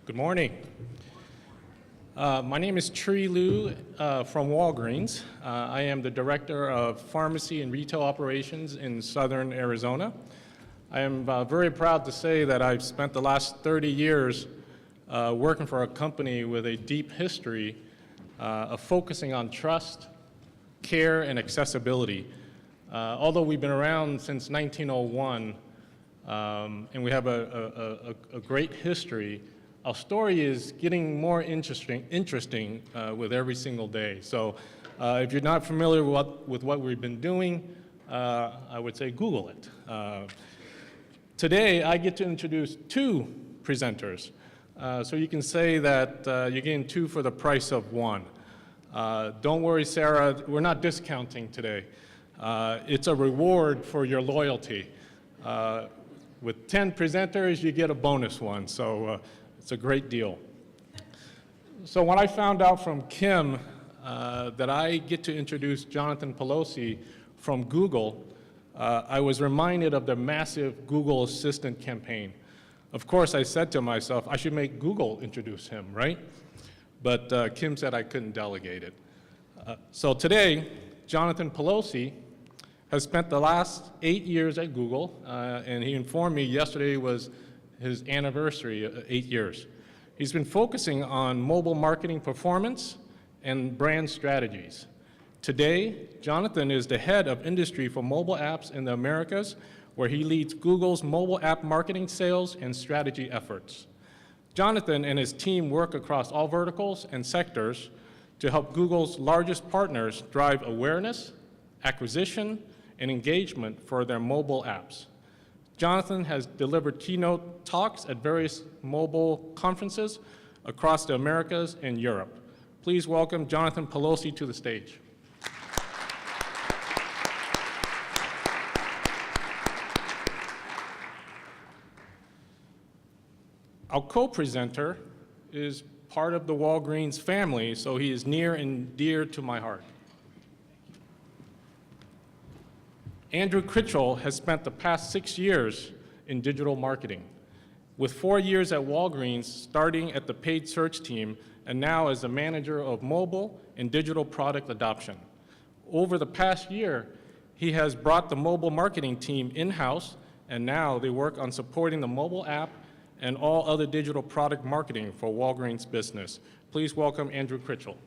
Good morning. My name is Tree Liu from Walgreens. I am the Director of Pharmacy and Retail Operations in Southern Arizona. I am very proud to say that I've spent the last 30 years working for a company with a deep history of focusing on trust, care, and accessibility. Although we've been around since 1901 and we have a great history, our story is getting more interesting with every single day. So if you're not familiar with what we've been doing, I would say Google it. Today, I get to introduce two presenters. So you can say that you're getting two for the price of one. Don't worry, Sarah, we're not discounting today. It's a reward for your loyalty. With 10 presenters, you get a bonus one, so it's a great deal. So when I found out from Kim that I get to introduce Jonathan Pelosi from Google, I was reminded of the massive Google Assistant campaign. Of course, I said to myself, I should make Google introduce him, right? But Kim said I couldn't delegate it. So today, Jonathan Pelosi has spent the last 8 years at Google, and he informed me yesterday was his anniversary, 8 years. He's been focusing on mobile marketing performance and brand strategies. Today, Jonathan is the head of industry for mobile apps in the Americas, where he leads Google's mobile app marketing sales and strategy efforts. Jonathan and his team work across all verticals and sectors to help Google's largest partners drive awareness, acquisition, and engagement for their mobile apps. Jonathan has delivered keynote talks at various mobile conferences across the Americas and Europe. Please welcome Jonathan Pelosi to the stage. Our co-presenter is part of the Walgreens family, so he is near and dear to my heart. Andrew Critchell has spent the past 6 years in digital marketing, with 4 years at Walgreens, starting at the paid search team, and now as the manager of mobile and digital product adoption. Over the past year, he has brought the mobile marketing team in-house, and now they work on supporting the mobile app and all other digital product marketing for Walgreens business. Please welcome Andrew Critchell.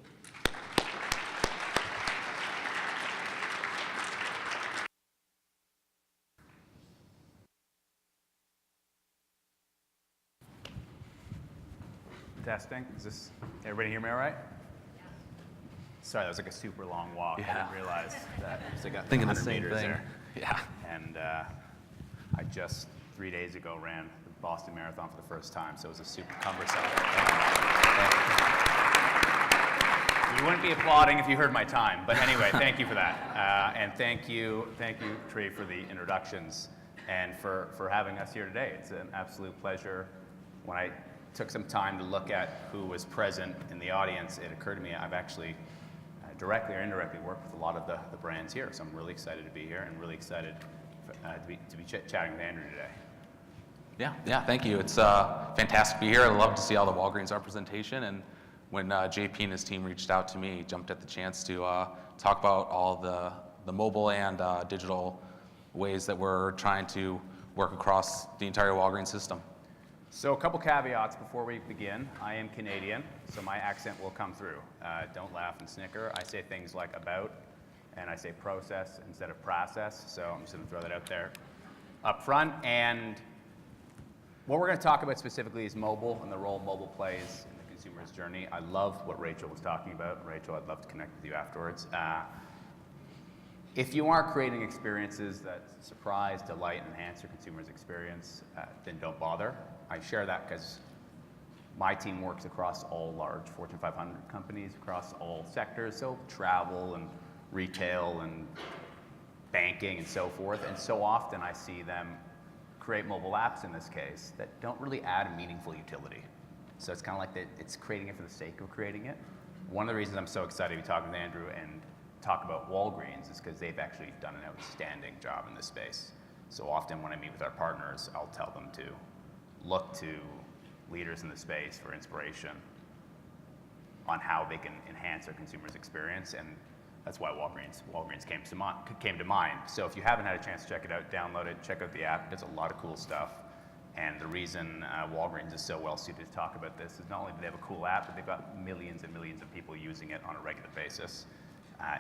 Testing. Is this, everybody hear me all right? Yeah. Sorry, that was like a super long walk. Yeah. I didn't realize that. So I got thinking the same thing. There. Yeah. And I just 3 days ago ran the Boston Marathon for the first time, so it was a super cumbersome. You wouldn't be applauding if you heard my time, but anyway, thank you for that. And thank you, Trey, for the introductions and for having us here today. It's an absolute pleasure. When I took some time to look at who was present in the audience, it occurred to me I've actually directly or indirectly worked with a lot of the brands here, so I'm really excited to be here and really excited to be chatting with Andrew today. Yeah, thank you. It's fantastic to be here. I love to see all the Walgreens representation, and when JP and his team reached out to me, jumped at the chance to talk about all the mobile and digital ways that we're trying to work across the entire Walgreens system. So a couple caveats before we begin. I am Canadian, so my accent will come through. Don't laugh and snicker. I say things like about, and I say process instead of process, so I'm just going to throw that out there up front. And what we're going to talk about specifically is mobile and the role mobile plays in the consumer's journey. I love what Rachel was talking about. Rachel, I'd love to connect with you afterwards. If you are creating experiences that surprise, delight, and enhance your consumer's experience, then don't bother. I share that because my team works across all large Fortune 500 companies, across all sectors, so travel and retail and banking and so forth. And so often I see them create mobile apps in this case that don't really add a meaningful utility. So it's kind of like it's creating it for the sake of creating it. One of the reasons I'm so excited to be talking with Andrew and talk about Walgreens is because they've actually done an outstanding job in this space. So often when I meet with our partners, I'll tell them to look to leaders in the space for inspiration on how they can enhance their consumers' experience, and that's why Walgreens came to mind. So if you haven't had a chance to check it out, download it, check out the app. It does a lot of cool stuff. And the reason Walgreens is so well suited to talk about this is not only do they have a cool app, but they've got millions and millions of people using it on a regular basis.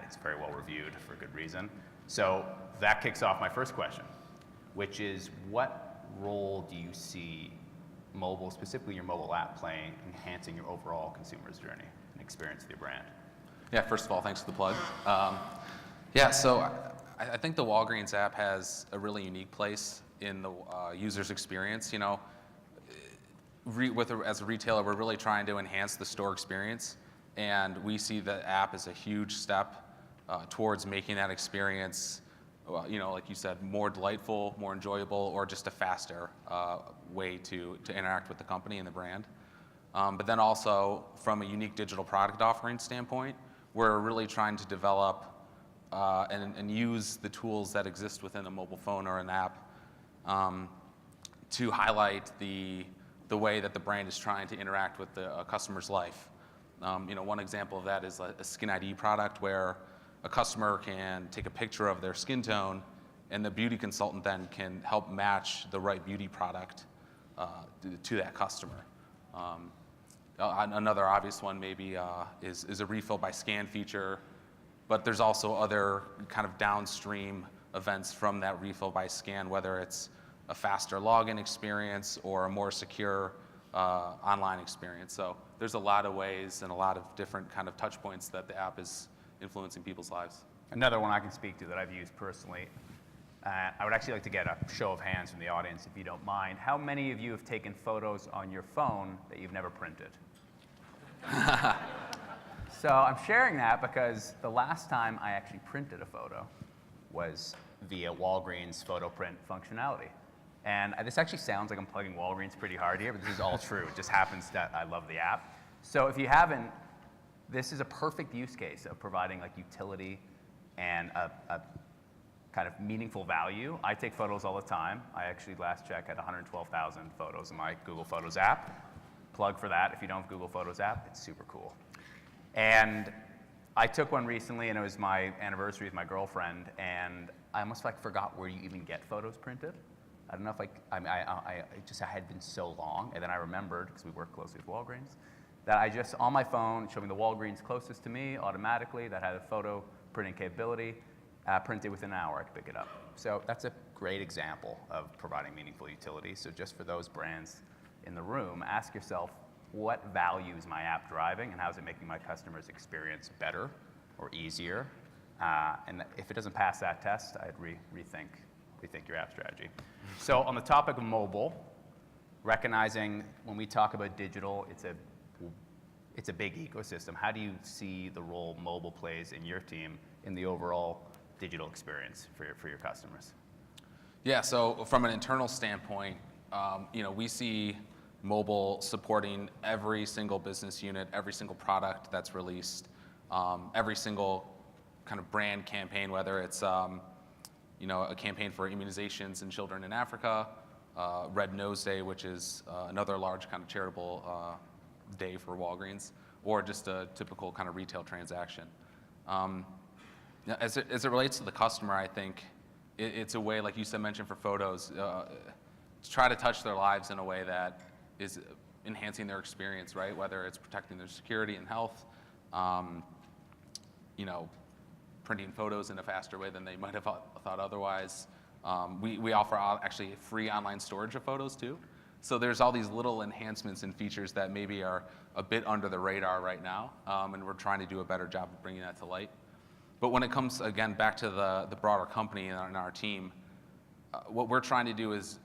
It's very well reviewed for good reason. So that kicks off my first question, which is what role do you see mobile, specifically your mobile app, playing enhancing your overall consumer's journey and experience of your brand? Yeah, first of all, thanks for the plug. So I think the Walgreens app has a really unique place in the user's experience. You know, as a retailer, we're really trying to enhance the store experience, and we see the app as a huge step towards making that experience, like you said, more delightful, more enjoyable, or just a faster way to interact with the company and the brand. But then also, from a unique digital product offering standpoint, we're really trying to develop and use the tools that exist within a mobile phone or an app to highlight the way that the brand is trying to interact with the customer's life. One example of that is a skin ID product where a customer can take a picture of their skin tone, and the beauty consultant then can help match the right beauty product to that customer. Another obvious one maybe is a refill by scan feature, but there's also other kind of downstream events from that refill by scan, whether it's a faster login experience or a more secure online experience. So there's a lot of ways and a lot of different kind of touch points that the app is influencing people's lives. Another one I can speak to that I've used personally, I would actually like to get a show of hands from the audience, if you don't mind. How many of you have taken photos on your phone that you've never printed? So I'm sharing that because the last time I actually printed a photo was via Walgreens photo print functionality. And this actually sounds like I'm plugging Walgreens pretty hard here, but this is all true. It just happens that I love the app. So if you haven't, this is a perfect use case of providing like utility and a kind of meaningful value. I take photos all the time. I actually last check had 112,000 photos in my Google Photos app. Plug for that. If you don't have Google Photos app, it's super cool. And I took one recently, and it was my anniversary with my girlfriend, and I almost forgot where you even get photos printed. I don't know if I had been so long, and then I remembered, because we work closely with Walgreens, that I just, on my phone, showed me the Walgreens closest to me automatically that had a photo printing capability, printed within an hour, I could pick it up. So that's a great example of providing meaningful utility. So just for those brands in the room, ask yourself, what value is my app driving, and how is it making my customers' experience better or easier? And if it doesn't pass that test, I'd rethink your app strategy. So on the topic of mobile, recognizing when we talk about digital, it's a big ecosystem. How do you see the role mobile plays in your team in the overall digital experience for your customers? Yeah, so from an internal standpoint, we see mobile supporting every single business unit, every single product that's released, every single kind of brand campaign, whether it's a campaign for immunizations in children in Africa, Red Nose Day, which is another large kind of charitable day for Walgreens, or just a typical kind of retail transaction. As it relates to the customer, I think it's a way, like you said, mentioned for photos, to try to touch their lives in a way that is enhancing their experience, right? Whether it's protecting their security and health, printing photos in a faster way than they might have thought otherwise. We offer actually free online storage of photos too. So there's all these little enhancements and features that maybe are a bit under the radar right now, and we're trying to do a better job of bringing that to light. But when it comes, again, back to the broader company and our team, what we're trying to do is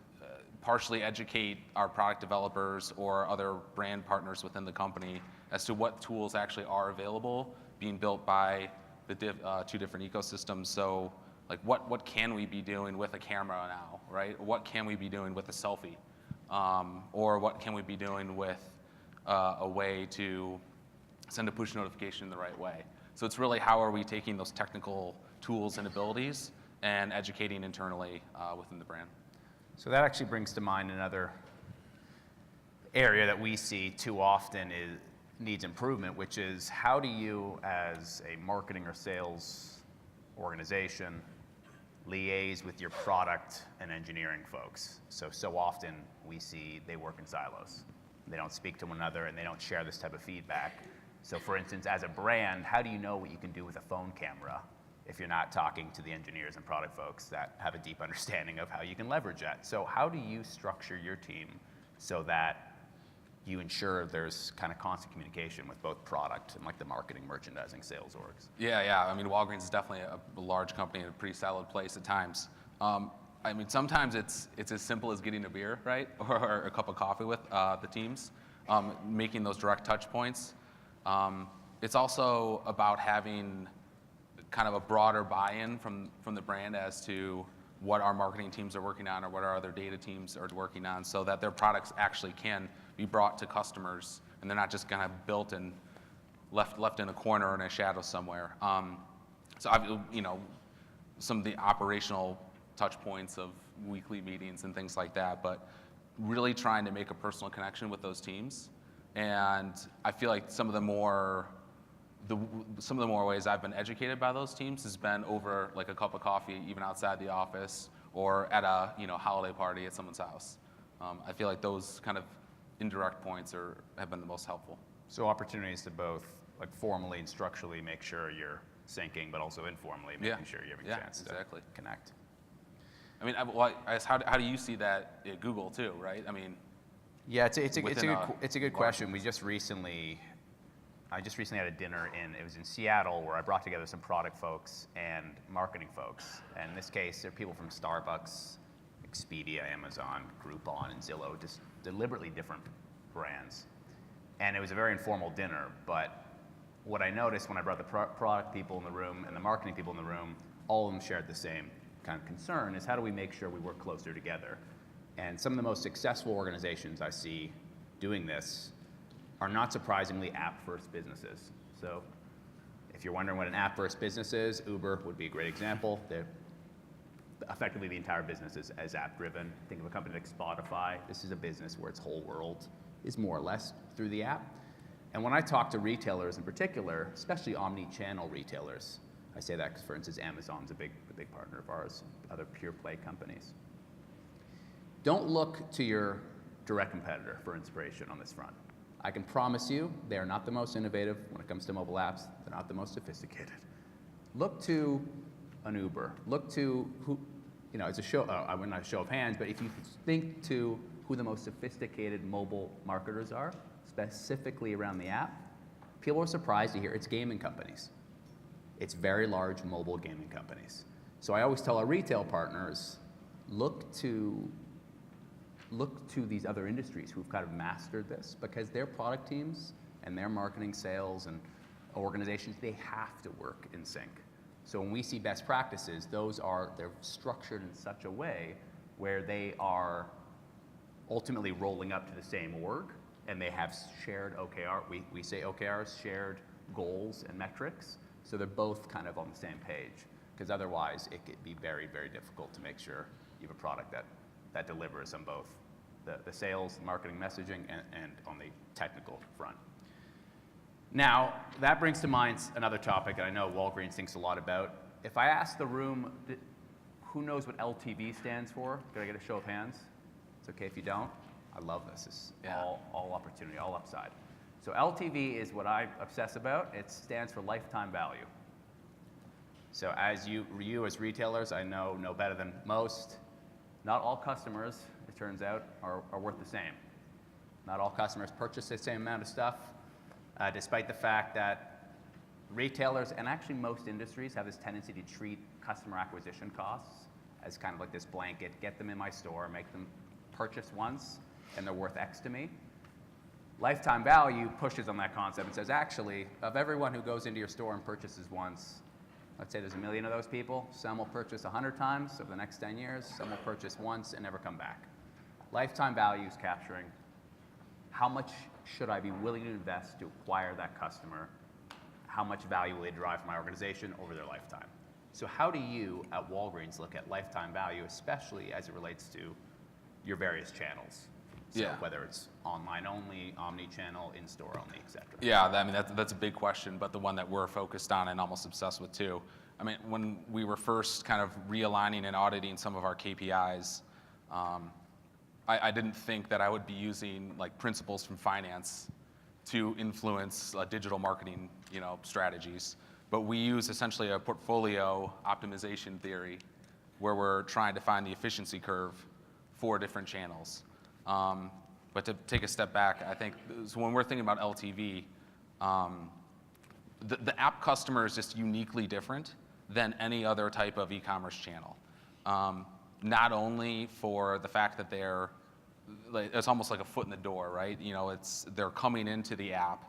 partially educate our product developers or other brand partners within the company as to what tools actually are available, being built by the two different ecosystems. So, like, what can we be doing with a camera now, right? What can we be doing with a selfie? Or what can we be doing with a way to send a push notification the right way? So it's really how are we taking those technical tools and abilities and educating internally within the brand. So that actually brings to mind another area that we see too often needs improvement, which is how do you, as a marketing or sales organization, liaise with your product and engineering folks? So often we see they work in silos. They don't speak to one another and they don't share this type of feedback. So for instance, as a brand, how do you know what you can do with a phone camera if you're not talking to the engineers and product folks that have a deep understanding of how you can leverage that? So how do you structure your team so that you ensure there's kind of constant communication with both product and like the marketing, merchandising, sales orgs? Yeah. I mean, Walgreens is definitely a large company in a pretty solid place at times. I mean, sometimes it's as simple as getting a beer, right, or a cup of coffee with the teams, making those direct touch points. It's also about having kind of a broader buy-in from the brand as to what our marketing teams are working on or what our other data teams are working on, so that their products actually can be brought to customers and they're not just kind of built and left in a corner or in a shadow somewhere. So some of the operational touch points of weekly meetings and things like that, but really trying to make a personal connection with those teams. And I feel like some of the more ways I've been educated by those teams has been over like a cup of coffee, even outside the office, or at a holiday party at someone's house. I feel like those kind of indirect points have been the most helpful. So opportunities to both like formally and structurally make sure you're syncing, but also informally making sure you're having a chance to connect. I mean, how do you see that at Google too, right? I mean, yeah, it's a good question. I just recently had a dinner it was in Seattle, where I brought together some product folks and marketing folks. And in this case, they're people from Starbucks, Expedia, Amazon, Groupon, and Zillow, just deliberately different brands. And it was a very informal dinner, but what I noticed when I brought the product people in the room and the marketing people in the room, all of them shared the same kind of concern, is how do we make sure we work closer together? And some of the most successful organizations I see doing this are not surprisingly app-first businesses. So if you're wondering what an app-first business is, Uber would be a great example. Effectively, the entire business is app-driven. Think of a company like Spotify. This is a business where its whole world is more or less through the app. And when I talk to retailers in particular, especially omni-channel retailers, I say that because, for instance, Amazon's a big partner of ours, other pure-play companies. Don't look to your direct competitor for inspiration on this front. I can promise you they are not the most innovative when it comes to mobile apps. They're not the most sophisticated. Look to an Uber. Look to who, it's a show, not a show of hands, but if you think to who the most sophisticated mobile marketers are, specifically around the app, people are surprised to hear it's gaming companies. It's very large mobile gaming companies. So I always tell our retail partners, look to these other industries who've kind of mastered this, because their product teams and their marketing, sales, and organizations, they have to work in sync. So when we see best practices, they're structured in such a way where they are ultimately rolling up to the same org, and they have shared OKR. We say OKRs, shared goals and metrics. So they're both kind of on the same page, because otherwise it could be very, very difficult to make sure you have a product that delivers on both the sales, marketing, messaging, and on the technical front. Now, that brings to mind another topic that I know Walgreens thinks a lot about. If I ask the room, who knows what LTV stands for? Can I get a show of hands? It's okay if you don't. I love this. It's all opportunity, all upside. So LTV is what I obsess about. It stands for lifetime value. So as you as retailers, I know better than most, not all customers, it turns out, are worth the same. Not all customers purchase the same amount of stuff, despite the fact that retailers, and actually most industries, have this tendency to treat customer acquisition costs as kind of like this blanket, get them in my store, make them purchase once, and they're worth X to me. Lifetime value pushes on that concept and says, actually, of everyone who goes into your store and purchases once, let's say there's 1 million of those people, some will purchase 100 times over the next 10 years, some will purchase once and never come back. Lifetime value is capturing how much should I be willing to invest to acquire that customer, how much value will they derive from my organization over their lifetime. So how do you at Walgreens look at lifetime value, especially as it relates to your various channels? So Yeah. whether it's online only, omni-channel, in-store only, et cetera. Yeah, I mean, that's a big question, but the one that we're focused on and almost obsessed with too. I mean, when we were first kind of realigning and auditing some of our KPIs, I didn't think that I would be using like principles from finance to influence digital marketing, strategies. But we use essentially a portfolio optimization theory where we're trying to find the efficiency curve for different channels. But to take a step back, I think so when we're thinking about LTV, the app customer is just uniquely different than any other type of e-commerce channel. Not only for the fact that it's almost like a foot in the door, right? They're coming into the app.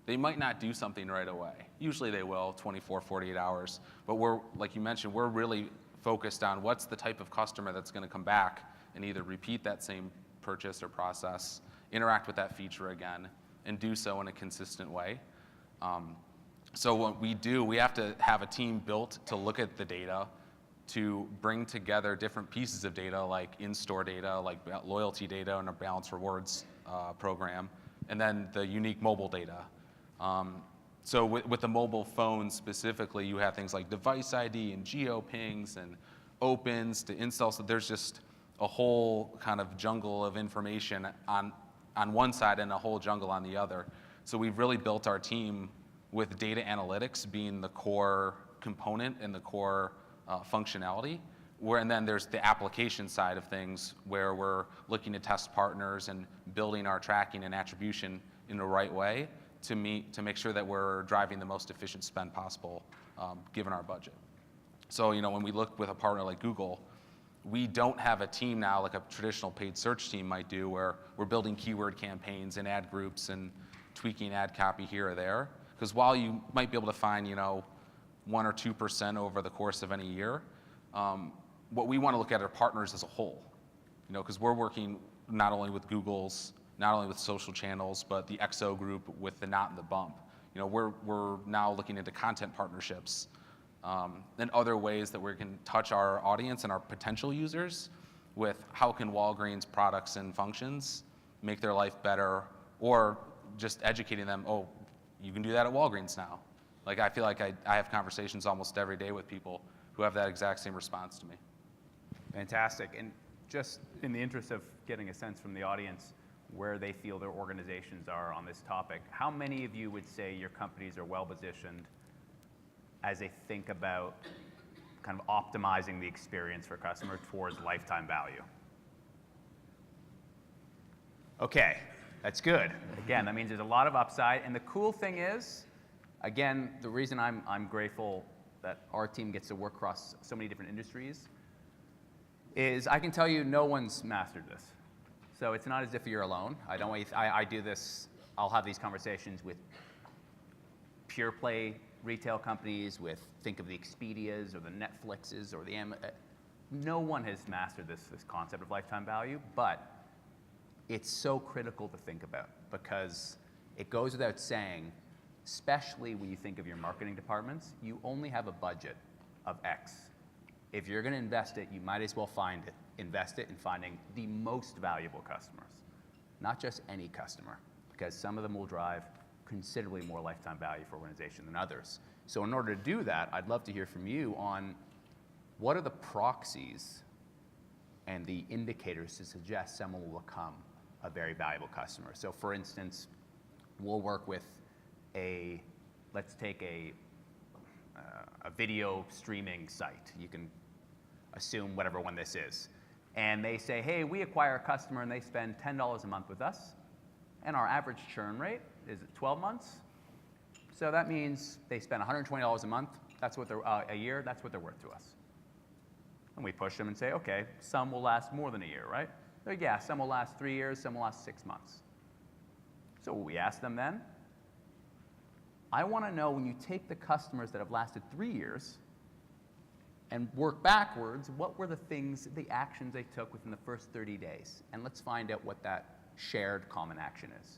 They might not do something right away. Usually they will, 24, 48 hours. But like you mentioned, we're really focused on what's the type of customer that's going to come back and either repeat that same purchase or process, interact with that feature again, and do so in a consistent way. So what we do, we have to have a team built to look at the data, to bring together different pieces of data, like in-store data, like loyalty data and a balanced rewards program, and then the unique mobile data. So with the mobile phone specifically, you have things like device ID and geo-pings and opens to installs. So there's just a whole kind of jungle of information on one side and a whole jungle on the other. So we've really built our team with data analytics being the core component and the core functionality, and then there's the application side of things where we're looking to test partners and building our tracking and attribution in the right way to make sure that we're driving the most efficient spend possible given our budget. So when we look with a partner like Google, we don't have a team now like a traditional paid search team might do where we're building keyword campaigns and ad groups and tweaking ad copy here or there. Because while you might be able to find 1 or 2% over the course of any year, what we want to look at are partners as a whole. Because we're working not only with Google's, not only with social channels, but the XO group with the Not and the Bump. We're now looking into content partnerships and other ways that we can touch our audience and our potential users with how can Walgreens products and functions make their life better, or just educating them, oh, you can do that at Walgreens now. Like I feel like I have conversations almost every day with people who have that exact same response to me. Fantastic. And just in the interest of getting a sense from the audience where they feel their organizations are on this topic, how many of you would say your companies are well positioned as they think about kind of optimizing the experience for customers towards lifetime value? Okay, that's good. Again, that means there's a lot of upside. And the cool thing is, again, the reason I'm grateful that our team gets to work across so many different industries is I can tell you no one's mastered this. So it's not as if you're alone. I do this, I'll have these conversations with pure play retail companies, think of the Expedias or the Netflixes or the no one has mastered this concept of lifetime value, but it's so critical to think about because it goes without saying, especially when you think of your marketing departments, you only have a budget of X. If you're going to invest it, you might as well invest it in finding the most valuable customers, not just any customer, because some of them will drive considerably more lifetime value for organization than others. So in order to do that, I'd love to hear from you on what are the proxies and the indicators to suggest someone will become a very valuable customer. So for instance, we'll work with let's take a video streaming site. You can assume whatever one this is. And they say, hey, we acquire a customer and they spend $10 a month with us. And our average churn rate is 12 months. So that means they spend $120 a month. That's what they're a year. That's what they're worth to us. And we push them and say, okay, some will last more than a year, right? So yeah, some will last 3 years, some will last 6 months. So we ask them then, I want to know when you take the customers that have lasted 3 years and work backwards, what were the actions they took within the first 30 days? And let's find out what that shared common action is.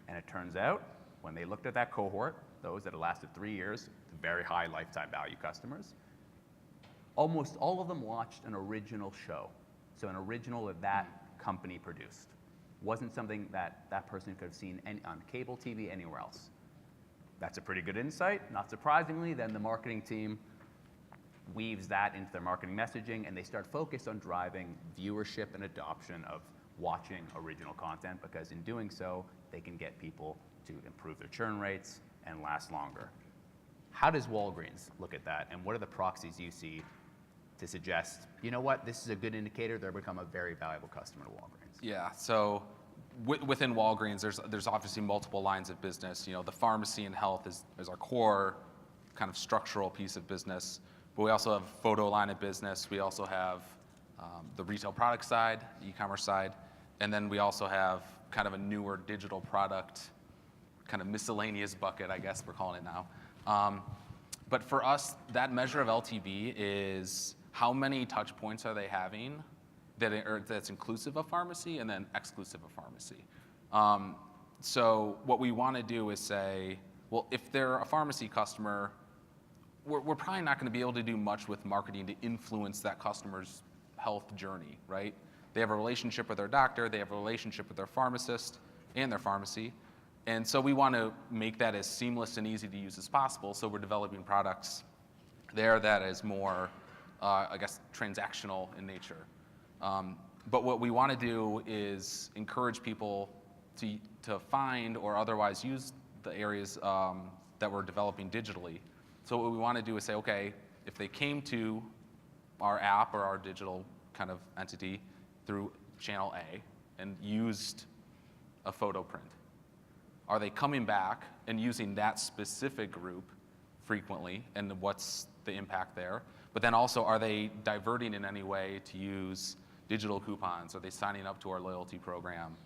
And it turns out, when they looked at that cohort, those that had lasted 3 years, the very high lifetime value customers, almost all of them watched an original show. So an original that company produced. wasn't something that that person could have seen on cable TV anywhere else. That's a pretty good insight. Not surprisingly, then the marketing team weaves that into their marketing messaging, and they start focused on driving viewership and adoption of watching original content, because in doing so, they can get people to improve their churn rates and last longer. How does Walgreens look at that, and what are the proxies you see to suggest, you know what, this is a good indicator they'll become a very valuable customer to Walgreens? Yeah, so within Walgreens, there's obviously multiple lines of business. You know, the pharmacy and health is our core kind of structural piece of business, but we also have photo line of business. We also have the retail product side, e-commerce side, and then we also have kind of a newer digital product, kind of miscellaneous bucket, I guess we're calling it now. But for us, that measure of LTV is how many touch points are they having that's inclusive of pharmacy and then exclusive of pharmacy. So what we want to do is say, well, if they're a pharmacy customer, we're probably not going to be able to do much with marketing to influence that customer's health journey, right? They have a relationship with their doctor, they have a relationship with their pharmacist and their pharmacy. And so we want to make that as seamless and easy to use as possible. So we're developing products there that is more, I guess, transactional in nature. But what we want to do is encourage people to find or otherwise use the areas that we're developing digitally. So what we want to do is say, okay, if they came to our app or our digital kind of entity through channel A and used a photo print, are they coming back and using that specific group frequently, and what's the impact there? But then also, are they diverting in any way to use digital coupons? Are they signing up to our loyalty program?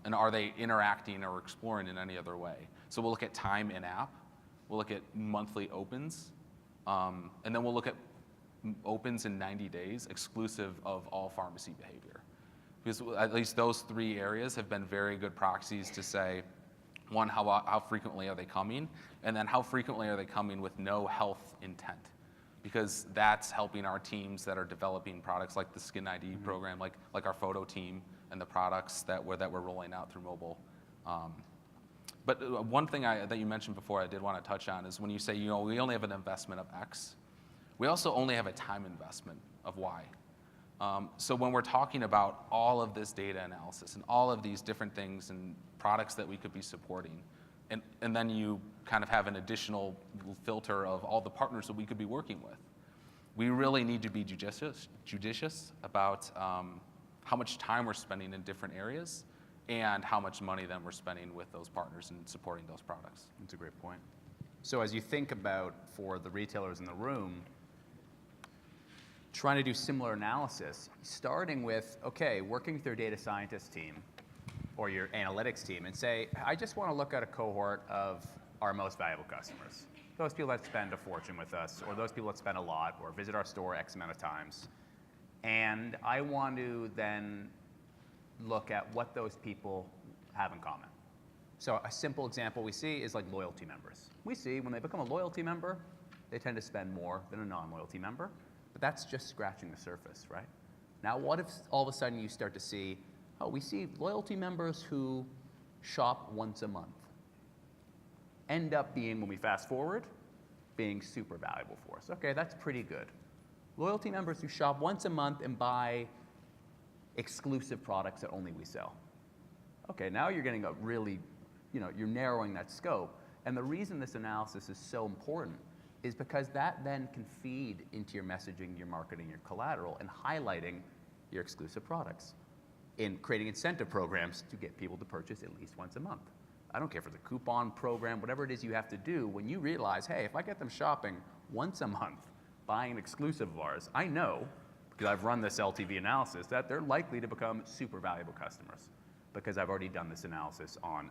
And are they interacting or exploring in any other way? So we'll look at time in app, we'll look at monthly opens, and then we'll look at opens in 90 days exclusive of all pharmacy behavior. Because at least those three areas have been very good proxies to say, one, how frequently are they coming? And then how frequently are they coming with no health intent? Because that's helping our teams that are developing products like the Skin ID program, like our photo team and the products that we're rolling out through mobile. But one thing that you mentioned before I did want to touch on is when you say, you know, we only have an investment of X, we also only have a time investment of Y. So when we're talking about all of this data analysis and all of these different things and products that we could be supporting, and then you kind of have an additional filter of all the partners that we could be working with, we really need to be judicious about how much time we're spending in different areas and how much money then we're spending with those partners and supporting those products. That's a great point. So as you think about, for the retailers in the room, trying to do similar analysis, starting with, okay, working with your data scientist team or your analytics team and say, I just want to look at a cohort of our most valuable customers. Those people that spend a fortune with us, or those people that spend a lot, or visit our store X amount of times. And I want to then look at what those people have in common. So a simple example we see is like loyalty members. We see when they become a loyalty member, they tend to spend more than a non-loyalty member. But that's just scratching the surface, right? Now, what if all of a sudden you start to see, oh, we see loyalty members who shop once a month end up being, when we fast forward, being super valuable for us. Okay, that's pretty good. Loyalty members who shop once a month and buy exclusive products that only we sell. Okay, now you're getting a really, you're narrowing that scope. And the reason this analysis is so important is because that then can feed into your messaging, your marketing, your collateral, and highlighting your exclusive products in creating incentive programs to get people to purchase at least once a month. I don't care if it's a coupon program, whatever it is you have to do, when you realize, hey, if I get them shopping once a month, buying an exclusive of ours, I know, because I've run this LTV analysis, that they're likely to become super valuable customers because I've already done this analysis on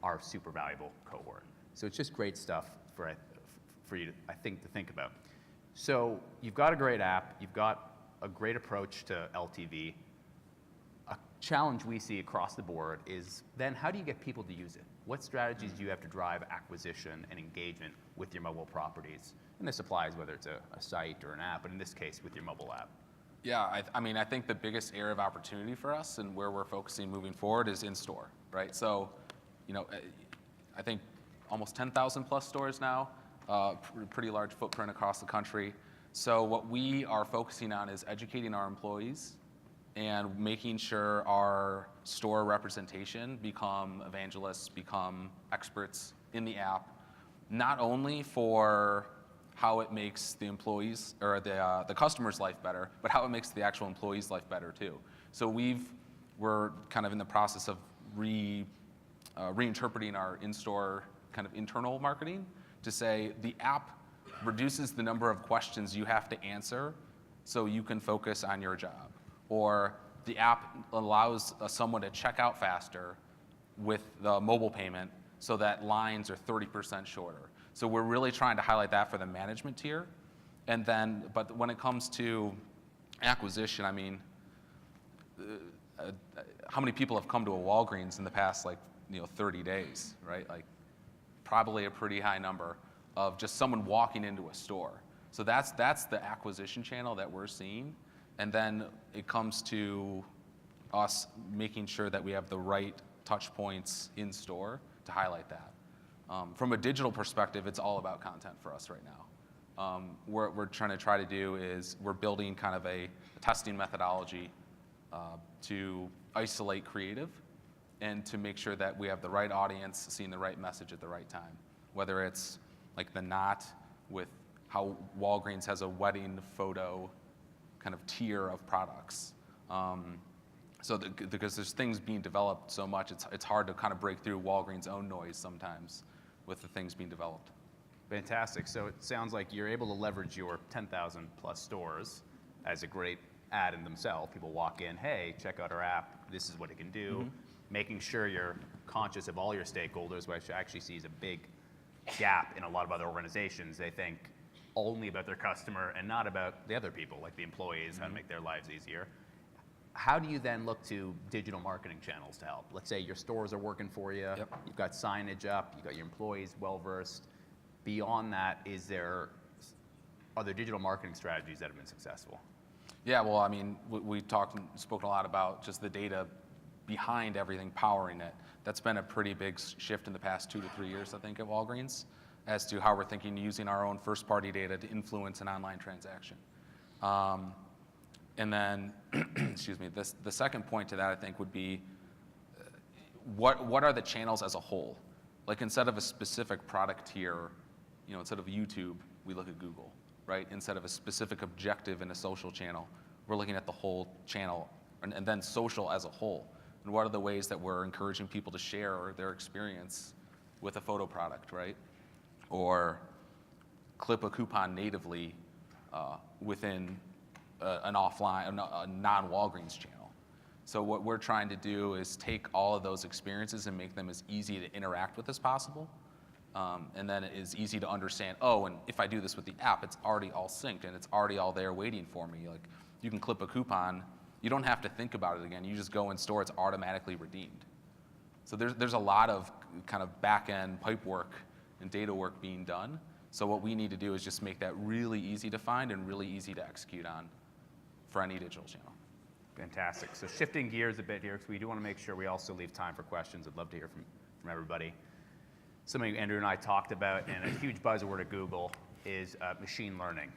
our super valuable cohort. So it's just great stuff for you, I think, to think about. So you've got a great app, you've got a great approach to LTV. A challenge we see across the board is then how do you get people to use it? What strategies do you have to drive acquisition and engagement with your mobile properties? And this applies whether it's a site or an app, but in this case with your mobile app. Yeah, I mean, I think the biggest area of opportunity for us and where we're focusing moving forward is in store, right? So, I think almost 10,000 plus stores now, pretty large footprint across the country. So what we are focusing on is educating our employees and making sure our store representation become evangelists, become experts in the app, not only for how it makes the employees or the customer's life better, but how it makes the actual employee's life better too. So we're kind of in the process of reinterpreting our in-store kind of internal marketing to say the app reduces the number of questions you have to answer so you can focus on your job. Or the app allows someone to check out faster with the mobile payment so that lines are 30% shorter. So we're really trying to highlight that for the management tier. And then, but when it comes to acquisition, I mean, how many people have come to a Walgreens in the past 30 days, right? Like probably a pretty high number of just someone walking into a store. So that's the acquisition channel that we're seeing. And then it comes to us making sure that we have the right touch points in store to highlight that. From a digital perspective, it's all about content for us right now. What we're trying to do is we're building kind of a testing methodology to isolate creative and to make sure that we have the right audience seeing the right message at the right time. Whether it's like the knot with how Walgreens has a wedding photo kind of tier of products. Because there's things being developed so much, it's hard to kind of break through Walgreens' own noise sometimes with the things being developed. Fantastic. So it sounds like you're able to leverage your 10,000 plus stores as a great ad in themselves. People walk in, hey, check out our app. This is what it can do. Mm-hmm. Making sure you're conscious of all your stakeholders, which I actually see is a big gap in a lot of other organizations. They think only about their customer and not about the other people, like the employees, mm-hmm. how to make their lives easier. How do you then look to digital marketing channels to help? Let's say your stores are working for you, yep. You've got signage up, you've got your employees well-versed. Beyond that, are there digital marketing strategies that have been successful? Yeah, well, I mean, we spoken a lot about just the data behind everything powering it. That's been a pretty big shift in the past 2 to 3 years, I think, at Walgreens, as to how we're thinking using our own first-party data to influence an online transaction. And then, excuse me, the second point to that, I think, would be what are the channels as a whole? Like instead of a specific product tier, instead of YouTube, we look at Google, right? Instead of a specific objective in a social channel, we're looking at the whole channel and then social as a whole. And what are the ways that we're encouraging people to share their experience with a photo product, right? Or clip a coupon natively within an offline, a non-Walgreens channel. So what we're trying to do is take all of those experiences and make them as easy to interact with as possible. And then it is easy to understand, and if I do this with the app, it's already all synced and it's already all there waiting for me. Like you can clip a coupon, you don't have to think about it again. You just go in store, it's automatically redeemed. So there's a lot of kind of back-end pipe work and data work being done. So what we need to do is just make that really easy to find and really easy to execute on for any digital channel. Fantastic. So shifting gears a bit here, because we do want to make sure we also leave time for questions. I'd love to hear from everybody. Something Andrew and I talked about, and a huge buzzword at Google, is machine learning.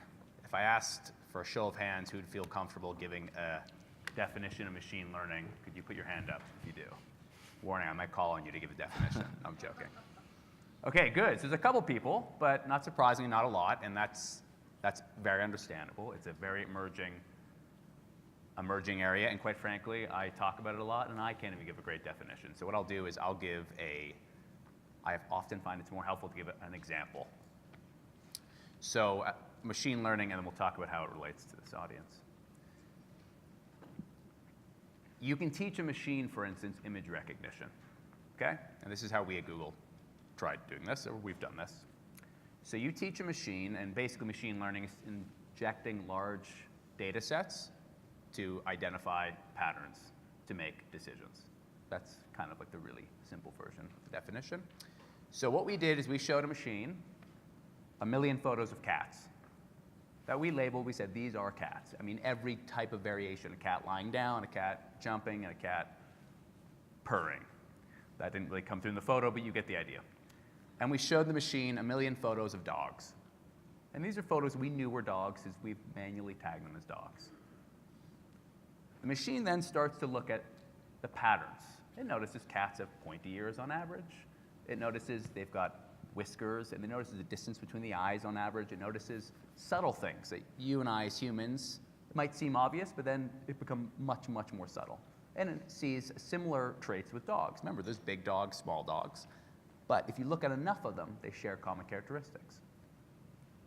If I asked for a show of hands who'd feel comfortable giving a definition of machine learning, could you put your hand up if you do? Warning, I might call on you to give a definition. I'm joking. Okay, good. So there's a couple people, but not surprisingly, not a lot, and that's very understandable. It's a very emerging area, and quite frankly, I talk about it a lot, and I can't even give a great definition. So what I'll do is I'll give I often find it's more helpful to give an example. So machine learning, and then we'll talk about how it relates to this audience. You can teach a machine, for instance, image recognition, okay? And this is how we at Google tried doing this, or we've done this. So you teach a machine, and basically machine learning is injecting large data sets to identify patterns to make decisions. That's kind of like the really simple version of the definition. So what we did is we showed a machine 1 million photos of cats. that we labeled. We said, these are cats. I mean, every type of variation, a cat lying down, a cat jumping, and a cat purring. That didn't really come through in the photo, but you get the idea. And we showed the machine 1 million photos of dogs. And these are photos we knew were dogs because we've manually tagged them as dogs. The machine then starts to look at the patterns. It notices cats have pointy ears on average. It notices they've got whiskers, and it notices the distance between the eyes on average. It notices subtle things that you and I as humans might seem obvious, but then it becomes much, much more subtle. And it sees similar traits with dogs. Remember, there's big dogs, small dogs. But if you look at enough of them, they share common characteristics.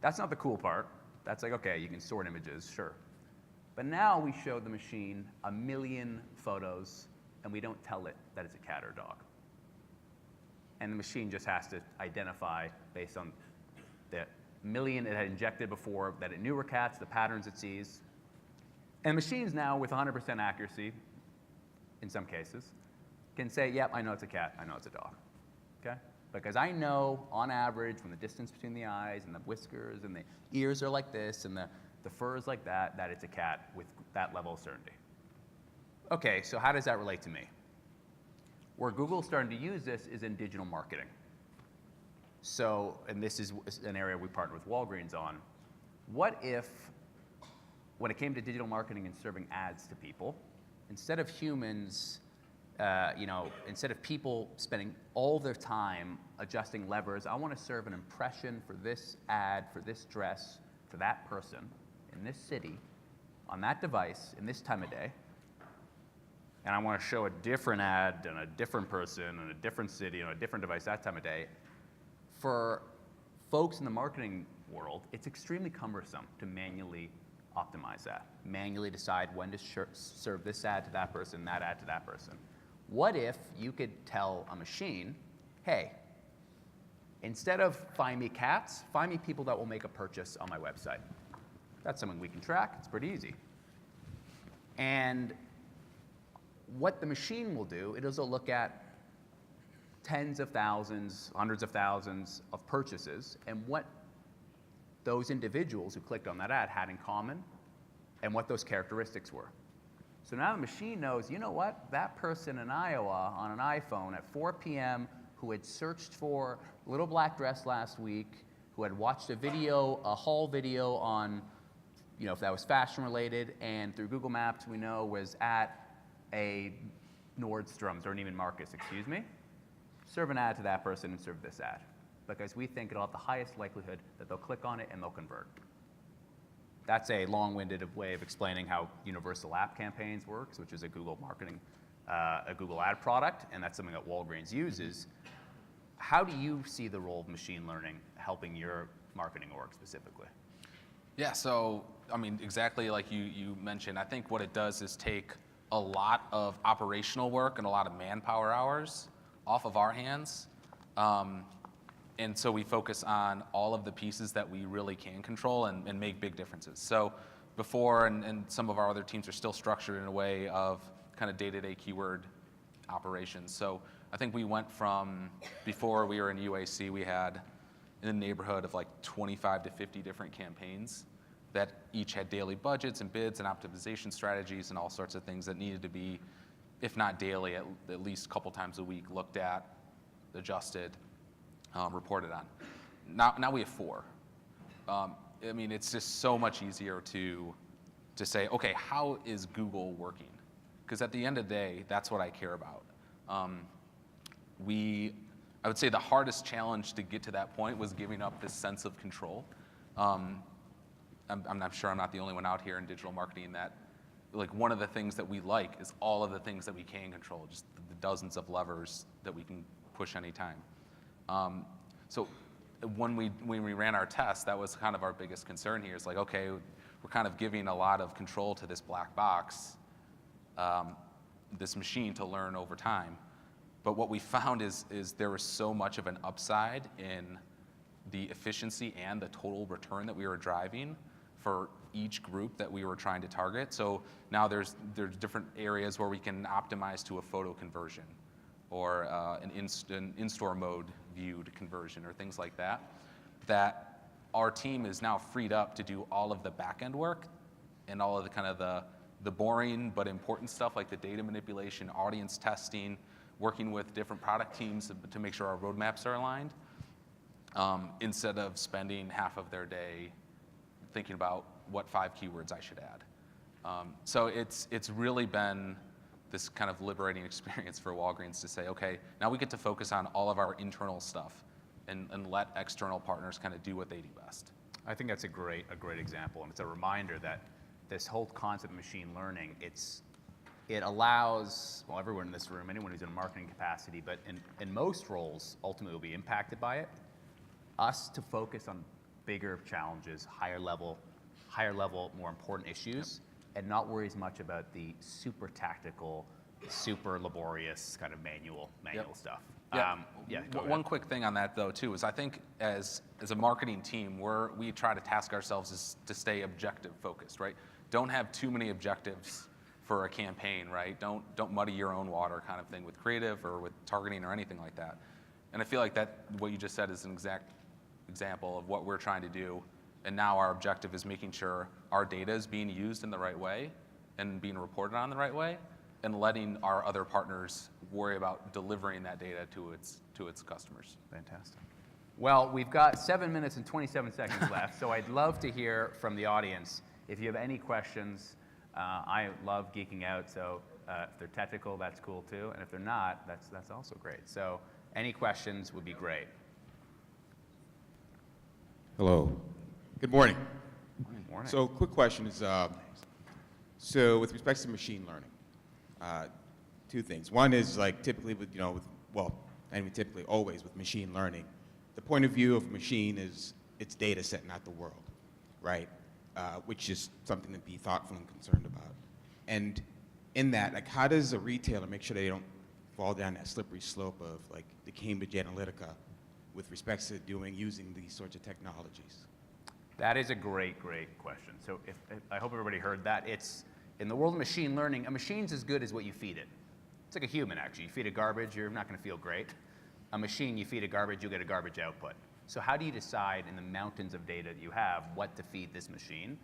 That's not the cool part. That's like, okay, you can sort images, sure. But now we show the machine 1 million photos, and we don't tell it that it's a cat or dog. And the machine just has to identify, based on the 1 million it had injected before, that it knew were cats, the patterns it sees. And machines now, with 100% accuracy, in some cases, can say, yep, I know it's a cat, I know it's a dog. Okay? Because I know, on average, when the distance between the eyes and the whiskers and the ears are like this and the fur is like that it's a cat with that level of certainty. Okay, so how does that relate to me? Where Google's starting to use this is in digital marketing. So, and this is an area we partner with Walgreens on. What if, when it came to digital marketing and serving ads to people, instead of humans, instead of people spending all their time adjusting levers, I want to serve an impression for this ad, for this dress, for that person, in this city, on that device, in this time of day. And I want to show a different ad and a different person in a different city on a different device that time of day. For folks in the marketing world, it's extremely cumbersome to manually optimize that, manually decide when to serve this ad to that person, that ad to that person. What if you could tell a machine, hey, instead of find me cats, find me people that will make a purchase on my website. That's something we can track. It's pretty easy. And what the machine will do, it'll look at tens of thousands, hundreds of thousands of purchases, and what those individuals who clicked on that ad had in common, and what those characteristics were. So now the machine knows, you know what, that person in Iowa on an iPhone at 4 p.m. who had searched for a little black dress last week, who had watched a video, a haul video on, if that was fashion related, and through Google Maps we know was at a Nordstrom's or Neiman Marcus, excuse me, serve an ad to that person and serve this ad. Because we think it'll have the highest likelihood that they'll click on it and they'll convert. That's a long-winded way of explaining how universal app campaigns works, which is a Google marketing, a Google ad product, and that's something that Walgreens uses. How do you see the role of machine learning helping your marketing org specifically? Yeah, so, exactly like you mentioned, I think what it does is take a lot of operational work and a lot of manpower hours off of our hands. And so we focus on all of the pieces that we really can control and make big differences. So before, and some of our other teams are still structured in a way of kind of day-to-day keyword operations. So I think we went from, before we were in UAC, we had in the neighborhood of like 25 to 50 different campaigns that each had daily budgets and bids and optimization strategies and all sorts of things that needed to be, if not daily, at least a couple times a week, looked at, adjusted, reported on. Now we have 4. It's just so much easier to say, okay, how is Google working? Because at the end of the day, that's what I care about. I would say the hardest challenge to get to that point was giving up this sense of control. I'm not sure I'm not the only one out here in digital marketing that, like, one of the things that we like is all of the things that we can control, just the dozens of levers that we can push anytime. So when we ran our test, that was kind of our biggest concern here. It's like, okay, we're kind of giving a lot of control to this black box, this machine to learn over time. But what we found is there was so much of an upside in the efficiency and the total return that we were driving for each group that we were trying to target. So now there's different areas where we can optimize to a photo conversion or an in-store mode viewed conversion or things like that, that our team is now freed up to do all of the back-end work and all of the kind of the boring but important stuff like the data manipulation, audience testing, working with different product teams to make sure our roadmaps are aligned, instead of spending half of their day thinking about what 5 keywords I should add. So it's really been this kind of liberating experience for Walgreens to say, okay, now we get to focus on all of our internal stuff and let external partners kind of do what they do best. I think that's a great example, and it's a reminder that this whole concept of machine learning, it allows, well, everyone in this room, anyone who's in a marketing capacity, but in most roles, ultimately will be impacted by it, us to focus on bigger challenges, higher level, more important issues, and not worry as much about the super tactical, super laborious kind of manual stuff. Yeah. Go One ahead. quick thing on that though too is I think as a marketing team, we try to task ourselves is to stay objective focused, right? Don't have too many objectives for a campaign, right? Don't muddy your own water kind of thing with creative or with targeting or anything like that. And I feel like that what you just said is an exact example of what we're trying to do. And now our objective is making sure our data is being used in the right way and being reported on the right way, and letting our other partners worry about delivering that data to its customers. Fantastic. Well, we've got 7 minutes and 27 seconds left, so I'd love to hear from the audience. If you have any questions, I love geeking out, so if they're technical, that's cool too, and if they're not, that's also great. So any questions would be great. Hello. Good morning. Morning. So, quick question is, so with respect to machine learning, 2 things. One is like typically with, not even typically, always with machine learning, the point of view of a machine is its data set, not the world, right? Which is something to be thoughtful and concerned about. And in that, like, how does a retailer make sure they don't fall down that slippery slope of like the Cambridge Analytica with respect to using these sorts of technologies? That is a great question. So if I hope everybody heard that. It's in the world of machine learning, a machine's as good as what you feed it. It's like a human, actually. You feed it garbage, you're not going to feel great. A machine, you feed it garbage, you'll get a garbage output. So how do you decide in the mountains of data that you have what to feed this machine?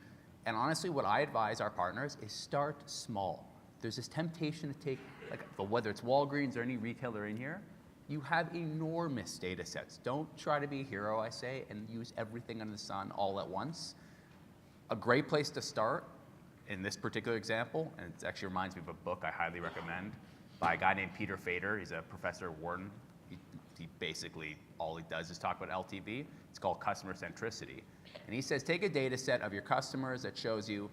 And honestly, what I advise our partners is start small. There's this temptation to take, whether it's Walgreens or any retailer in here, you have enormous data sets. Don't try to be a hero, I say, and use everything under the sun all at once. A great place to start in this particular example, and it actually reminds me of a book I highly recommend by a guy named Peter Fader. He's a professor at Wharton. He basically, all he does is talk about LTV. It's called customer centricity. And he says, take a data set of your customers that shows you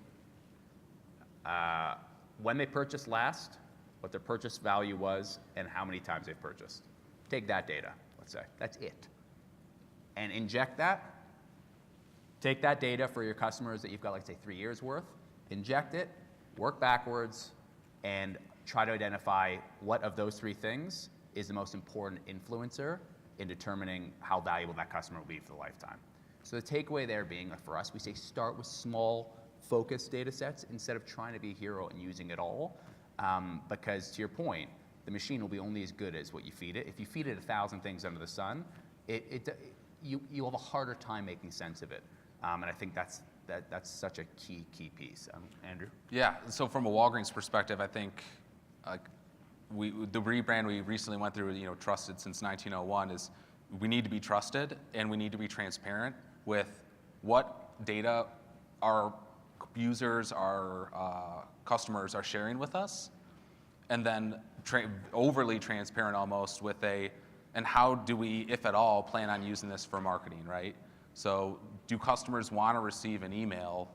when they purchased last, what their purchase value was, and how many times they've purchased. Take that data, let's say. That's it. And inject that. Take that data for your customers that you've got, say, 3 years worth. Inject it, work backwards, and try to identify what of those 3 things is the most important influencer in determining how valuable that customer will be for the lifetime. So the takeaway there being, for us, we say start with small, focused data sets instead of trying to be a hero and using it all. Because to your point, the machine will be only as good as what you feed it. If you feed it 1,000 things under the sun, you'll have a harder time making sense of it. And I think that's such a key piece. Andrew? Yeah, so from a Walgreens perspective, I think the rebrand we recently went through, trusted since 1901, is we need to be trusted and we need to be transparent with what data our users, our customers are sharing with us, and then overly transparent almost with and how do we, if at all, plan on using this for marketing, right? So do customers want to receive an email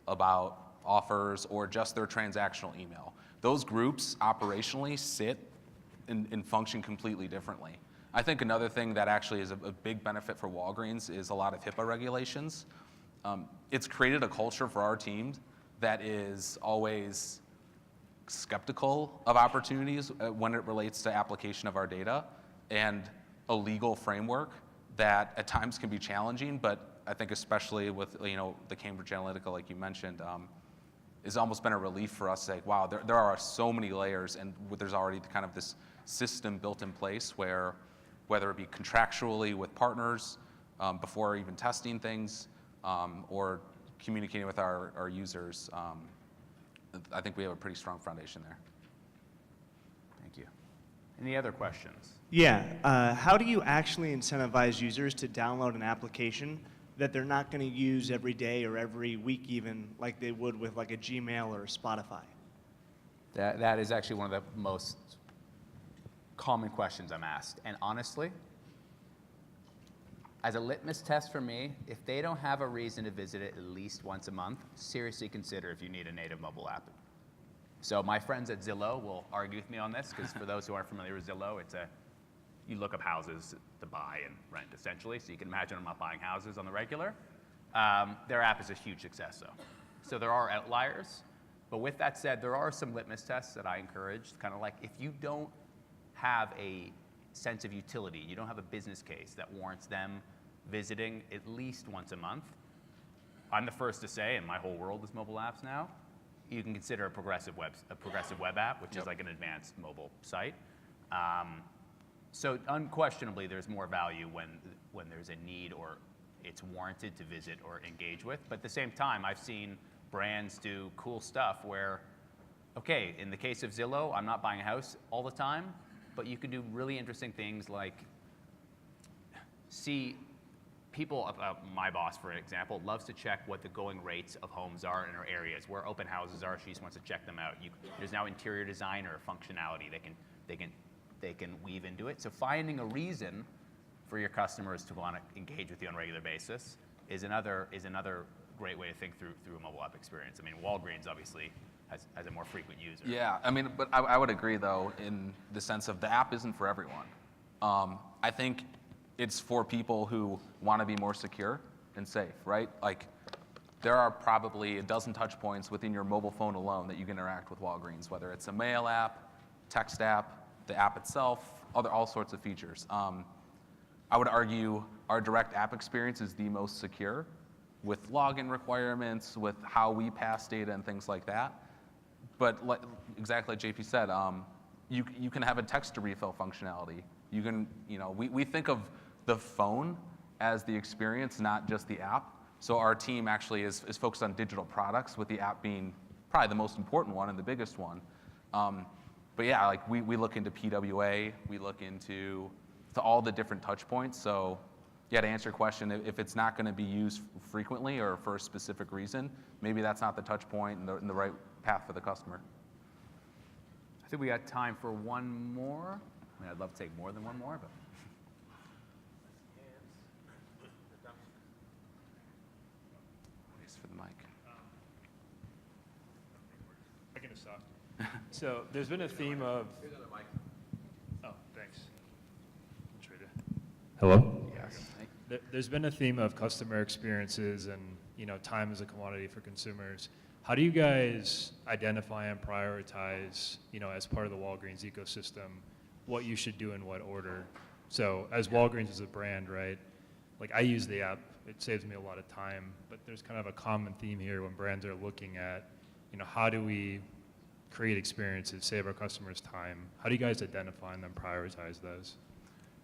about offers or just their transactional email? Those groups operationally sit and function completely differently. I think another thing that actually is a big benefit for Walgreens is a lot of HIPAA regulations. It's created a culture for our team that is always skeptical of opportunities when it relates to application of our data, and a legal framework that at times can be challenging, but I think especially with the Cambridge Analytica, like you mentioned, has almost been a relief for us to say, wow, there are so many layers, and there's already kind of this system built in place where, whether it be contractually with partners before even testing things or communicating with our users. I think we have a pretty strong foundation there. Thank you. Any other questions? Yeah, how do you actually incentivize users to download an application that they're not going to use every day or every week even like they would with like a Gmail or a Spotify? That is actually one of the most common questions I'm asked. And honestly, as a litmus test for me, if they don't have a reason to visit it at least once a month, seriously consider if you need a native mobile app. So my friends at Zillow will argue with me on this, because for those who aren't familiar with Zillow, you look up houses to buy and rent, essentially. So you can imagine I'm not buying houses on the regular. Their app is a huge success, though. So there are outliers. But with that said, there are some litmus tests that I encourage, kind of like if you don't have a sense of utility, you don't have a business case that warrants them visiting at least once a month, I'm the first to say, and my whole world is mobile apps now, you can consider a progressive web app, which is like an advanced mobile site. So unquestionably, there's more value when there's a need or it's warranted to visit or engage with. But at the same time, I've seen brands do cool stuff where, okay, in the case of Zillow, I'm not buying a house all the time, but you can do really interesting things like see people, my boss, for example, loves to check what the going rates of homes are in our areas, where open houses are. She just wants to check them out. There's now interior design or functionality they can weave into it. So finding a reason for your customers to want to engage with you on a regular basis is another great way to think through a mobile app experience. I mean, Walgreens obviously has a more frequent user. Yeah, I mean, but I would agree, though, in the sense of the app isn't for everyone. I think it's for people who want to be more secure and safe, right? Like, there are probably a dozen touch points within your mobile phone alone that you can interact with Walgreens, whether it's a mail app, text app, the app itself, all sorts of features. I would argue our direct app experience is the most secure, with login requirements, with how we pass data and things like that. But exactly like JP said, you can have a text to refill functionality. You can, we think of the phone as the experience, not just the app. So our team actually is focused on digital products, with the app being probably the most important one and the biggest one. But yeah, like we look into PWA, we look into all the different touch points. So yeah, to answer your question, if it's not going to be used frequently or for a specific reason, maybe that's not the touch point and the right path for the customer. I think we got time for one more. I mean, I'd love to take more than one more, but. Thanks for the mic. I can just talk. So there's been a theme of. Oh, thanks. Hello? Yes. There's been a theme of customer experiences and time as a commodity for consumers. How do you guys identify and prioritize, as part of the Walgreens ecosystem, what you should do in what order? So as Walgreens is a brand, right? Like I use the app, it saves me a lot of time, but there's kind of a common theme here when brands are looking at, how do we create experiences, save our customers time? How do you guys identify and then prioritize those?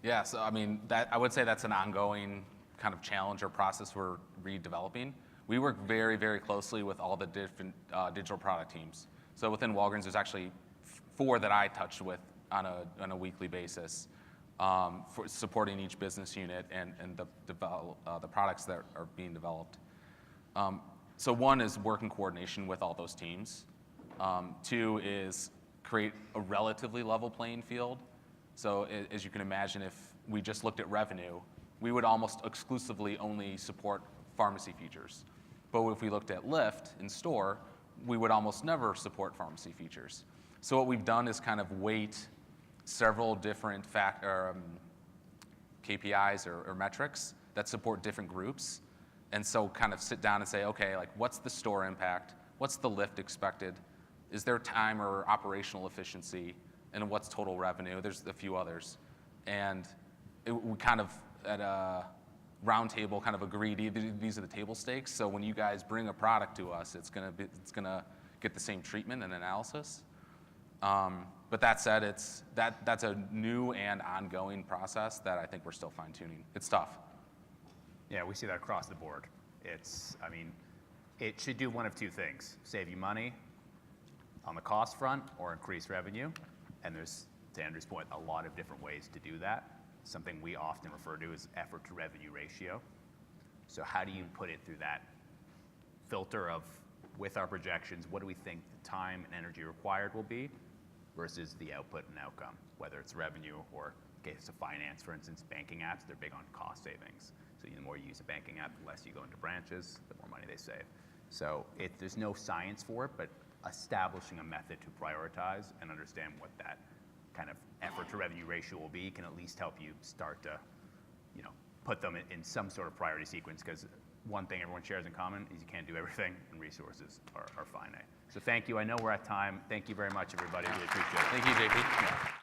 Yeah, so I mean, I would say that's an ongoing kind of challenge or process we're redeveloping. We work very, very closely with all the different digital product teams. So within Walgreens, there's actually 4 that I touch with on a weekly basis, for supporting each business unit and the products that are being developed. So 1 is work in coordination with all those teams. 2 is create a relatively level playing field. So as you can imagine, if we just looked at revenue, we would almost exclusively only support pharmacy features. But if we looked at Lyft in store, we would almost never support pharmacy features. So what we've done is kind of weight several different KPIs or metrics that support different groups. And so kind of sit down and say, okay, like what's the store impact? What's the lift expected? Is there time or operational efficiency? And what's total revenue? There's a few others. And we kind of, at a round table, kind of agreed, these are the table stakes. So when you guys bring a product to us, it's gonna get the same treatment and analysis. But that said, that's a new and ongoing process that I think we're still fine tuning. It's tough. Yeah, we see that across the board. I mean, it should do one of two things: save you money on the cost front or increase revenue. And there's, to Andrew's point, a lot of different ways to do that. Something we often refer to as effort to revenue ratio. So how do you put it through that filter of, with our projections, what do we think the time and energy required will be versus the output and outcome, whether it's revenue or, in case of finance, for instance, banking apps, they're big on cost savings. So the more you use a banking app, the less you go into branches, the more money they save. So there's no science for it, but establishing a method to prioritize and understand what that kind of effort to revenue ratio will be can at least help you start to, put them in some sort of priority sequence, because one thing everyone shares in common is you can't do everything and resources are finite. So thank you. I know we're at time. Thank you very much, everybody. Really appreciate it. Thank you, JP.